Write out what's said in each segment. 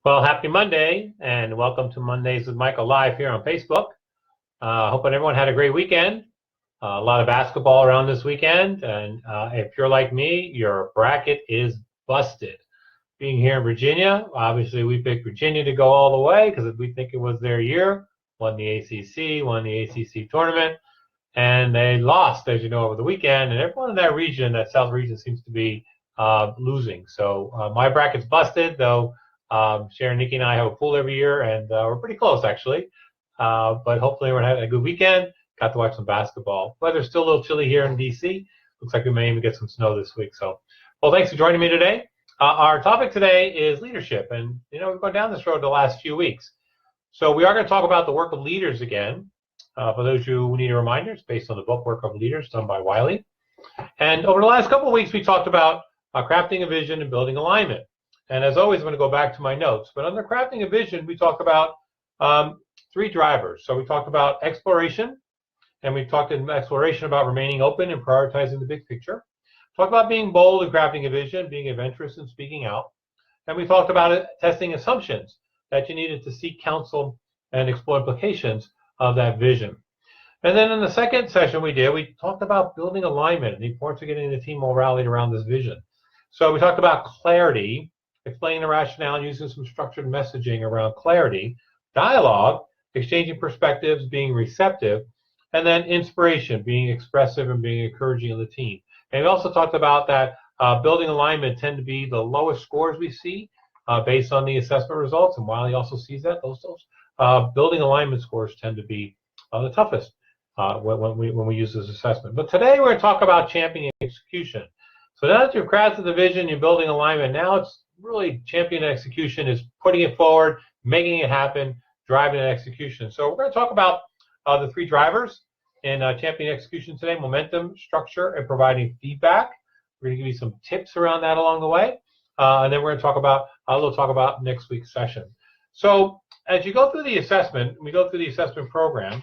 Well, happy Monday, and welcome to Mondays with Michael live here on Facebook. Hoping everyone had a great weekend. A lot of basketball around this weekend, and if you're like me, your bracket is busted. Being here in Virginia, obviously we picked Virginia to go all the way because we think it was their year. Won the ACC tournament, and they lost, as you know, over the weekend. And everyone in that region, that South region, seems to be losing. So my bracket's busted, though. Sharon, Nikki, and I have a pool every year, and we're pretty close, actually. But hopefully we're having a good weekend. Got to watch some basketball. Weather's still a little chilly here in D.C. Looks like we may even get some snow this week. So, well, thanks for joining me today. Our topic today is leadership, and we've gone down this road the last few weeks. So we are going to talk about the work of leaders again. For those of you who need a reminder, it's based on the book Work of Leaders done by Wiley. And over the last couple of weeks, we talked about crafting a vision and building alignment. And as always, I'm going to go back to my notes. But under crafting a vision, we talked about three drivers. So we talked about exploration, and we talked in exploration about remaining open and prioritizing the big picture. Talked about being bold and crafting a vision, being adventurous and speaking out. And we talked about testing assumptions, that you needed to seek counsel and explore implications of that vision. And then in the second session we talked about building alignment and the importance of getting the team all rallied around this vision. So we talked about clarity, explaining the rationale and using some structured messaging around clarity, dialogue, exchanging perspectives, being receptive, and then inspiration, being expressive and being encouraging of the team. And we also talked about that building alignment tend to be the lowest scores we see based on the assessment results, and Wiley also sees that. Those building alignment scores tend to be the toughest when we use this assessment. But today we're going to talk about championing execution. So now that you've crafted the vision, you're building alignment, now it's really championing execution is putting it forward, making it happen, driving an execution. So we're going to talk about the three drivers in championing execution today: momentum, structure, and providing feedback. We're going to give you some tips around that along the way, and then we're going to talk about next week's session. So as you go through the assessment, we go through the assessment program.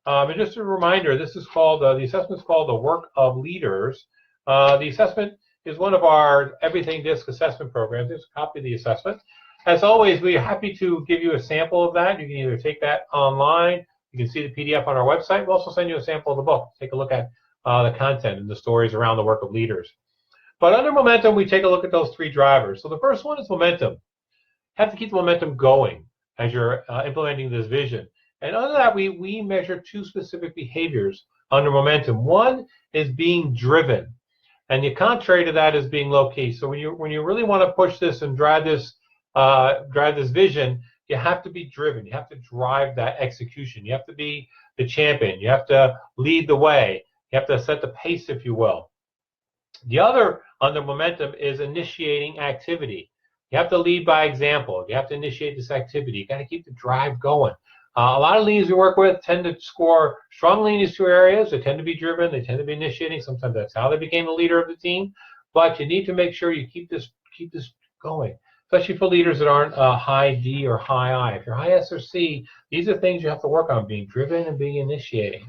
And just a reminder, this is called the assessment is called the Work of Leaders. The assessment is one of our Everything DISC assessment programs. There's a copy of the assessment. As always, we're happy to give you a sample of that. You can either take that online. You can see the PDF on our website. We'll also send you a sample of the book. Take a look at the content and the stories around the work of leaders. But under momentum, we take a look at those three drivers. So the first one is momentum. You have to keep the momentum going as you're implementing this vision. And under that, we measure two specific behaviors under momentum. One is being driven. And the contrary to that is being low key. So when you really want to push this and drive this vision, you have to be driven. You have to drive that execution. You have to be the champion. You have to lead the way. You have to set the pace, if you will. The other under momentum is initiating activity. You have to lead by example. You have to initiate this activity. You got to keep the drive going. A lot of leaders we work with tend to score strongly in these two areas. They tend to be driven. They tend to be initiating. Sometimes that's how they became the leader of the team. But you need to make sure you keep this going, especially for leaders that aren't high D or high I. If you're high S or C, these are things you have to work on: being driven and being initiating.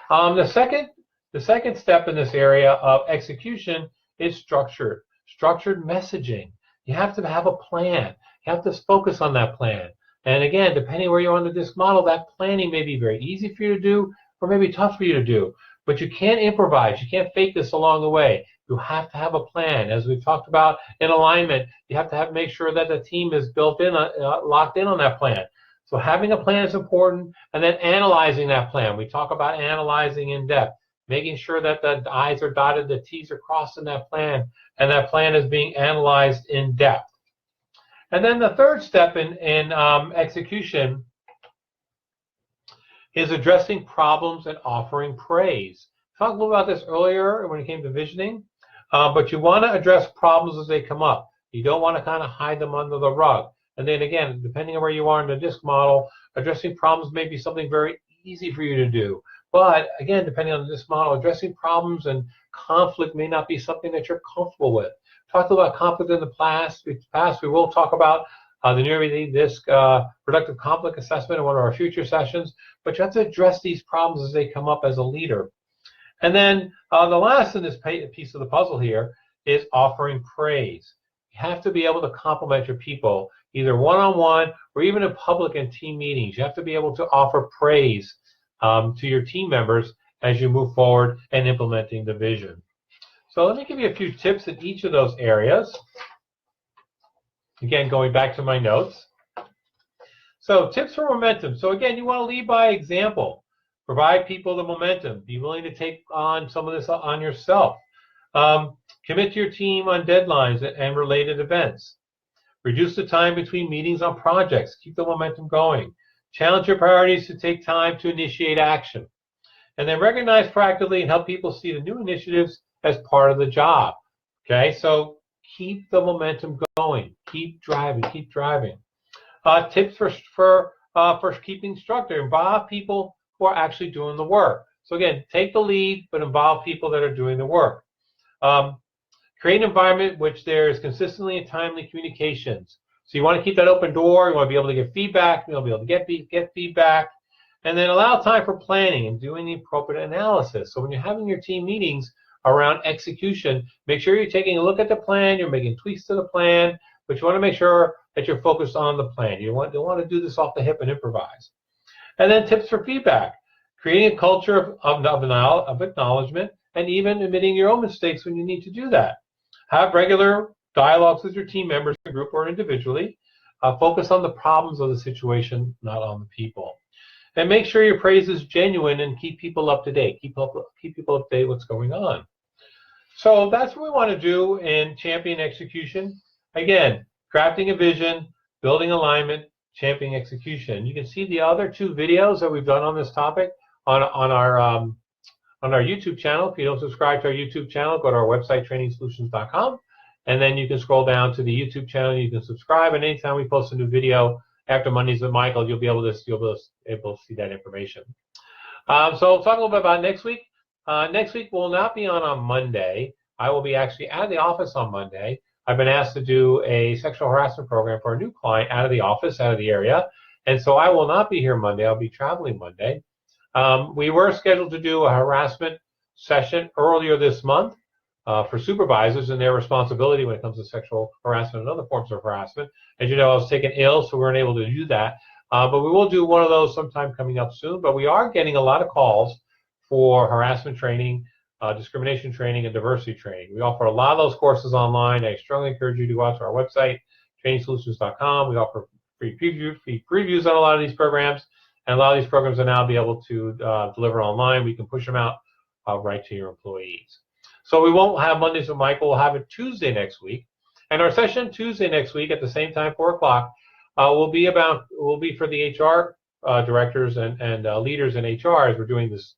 The second step in this area of execution is structured messaging. You have to have a plan. You have to focus on that plan. And again, depending where you're on the DISC model, that planning may be very easy for you to do or maybe tough for you to do. But you can't improvise. You can't fake this along the way. You have to have a plan. As we've talked about in alignment, you have to make sure that the team is locked in on that plan. So having a plan is important, and then analyzing that plan. We talk about analyzing in depth, making sure that the I's are dotted, the T's are crossed in that plan, and that plan is being analyzed in depth. And then the third step in execution is addressing problems and offering praise. I talked a little about this earlier when it came to visioning, but you want to address problems as they come up. You don't want to kind of hide them under the rug. And then again, depending on where you are in the DISC model, addressing problems may be something very easy for you to do. But again, depending on the DISC model, addressing problems and conflict may not be something that you're comfortable with. Talked about conflict in the past. We will talk about the New Everything DISC productive conflict assessment in one of our future sessions. But you have to address these problems as they come up as a leader. And then the last in this piece of the puzzle here is offering praise. You have to be able to compliment your people, either one-on-one or even in public and team meetings. You have to be able to offer praise to your team members as you move forward and implementing the vision. So let me give you a few tips in each of those areas. Again, going back to my notes. So tips for momentum. So again, you want to lead by example. Provide people the momentum. Be willing to take on some of this on yourself. Commit to your team on deadlines and related events. Reduce the time between meetings on projects. Keep the momentum going. Challenge your priorities to take time to initiate action. And then recognize proactively and help people see the new initiatives as part of the job. Okay, so keep the momentum going. Keep driving. Keep driving. Tips for keeping structure. Involve people who are actually doing the work. So again, take the lead, but involve people that are doing the work. Create an environment which there is consistently and timely communications. So you want to keep that open door. You want to be able to get feedback. You want to be able to get feedback. And then allow time for planning and doing the appropriate analysis. So when you're having your team meetings around execution, make sure you're taking a look at the plan. You're making tweaks to the plan. But you want to make sure that you're focused on the plan. You don't want to do this off the hip and improvise. And then tips for feedback. Creating a culture of acknowledgement and even admitting your own mistakes when you need to do that. Have regular dialogues with your team members, in a group or individually. Focus on the problems of the situation, not on the people. And make sure your praise is genuine and keep people up to date. Keep people up to date what's going on. So that's what we want to do in champion execution. Again, crafting a vision, building alignment, championing execution. You can see the other two videos that we've done on this topic on our YouTube channel. If you don't subscribe to our YouTube channel, go to our website, trainingsolutions.com, and then you can scroll down to the YouTube channel. You can subscribe, and anytime we post a new video after Mondays with Michael, you'll be able to see that information. So we'll talk a little bit about next week. Next week will not be on Monday. I will be actually out of the office on Monday. I've been asked to do a sexual harassment program for a new client out of the office, out of the area, and so I will not be here Monday. I'll be traveling Monday. We were scheduled to do a harassment session earlier this month for supervisors and their responsibility when it comes to sexual harassment and other forms of harassment. As you know, I was taken ill, so we weren't able to do that. But we will do one of those sometime coming up soon. But we are getting a lot of calls for harassment training, discrimination training, and diversity training. We offer a lot of those courses online. I strongly encourage you to go out to our website, trainingsolutions.com. We offer free previews on a lot of these programs. And a lot of these programs are now be able to deliver online. We can push them out right to your employees. So we won't have Mondays with Michael. We'll have it Tuesday next week. And our session Tuesday next week at the same time, 4 o'clock, will be for the HR directors and leaders in HR as we're doing this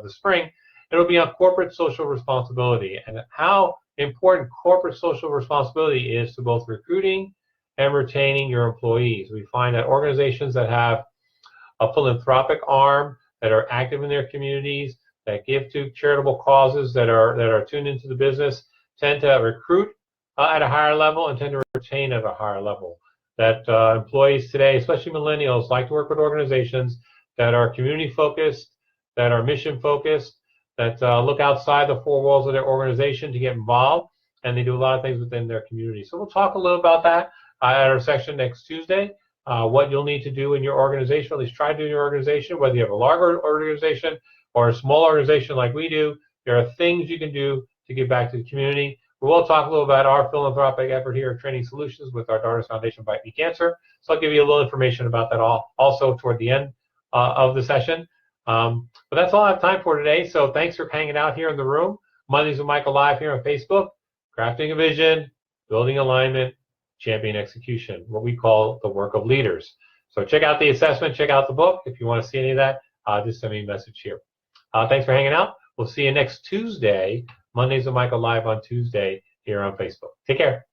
spring. It'll be on corporate social responsibility and how important corporate social responsibility is to both recruiting and retaining your employees. We find that organizations that have a philanthropic arm, that are active in their communities, that give to charitable causes, that are tuned into the business, tend to recruit at a higher level and tend to retain at a higher level. That employees today, especially millennials, like to work with organizations that are community focused, that are mission focused, that look outside the 4 walls of their organization to get involved, and they do a lot of things within their community. So we'll talk a little about that at our session next Tuesday. What you'll need to do in your organization, or at least try to do in your organization, whether you have a larger organization or a small organization like we do, there are things you can do to give back to the community. We will talk a little about our philanthropic effort here at Training Solutions with our Daughters Foundation Fight Me Cancer. So I'll give you a little information about that also toward the end of the session. But that's all I have time for today. So thanks for hanging out here in the room. Mondays with Michael Live here on Facebook. Crafting a vision, building alignment, champion execution, what we call the work of leaders. So check out the assessment, check out the book. If you want to see any of that, just send me a message here. Thanks for hanging out. We'll see you next Tuesday, Mondays with Michael Live on Tuesday here on Facebook. Take care.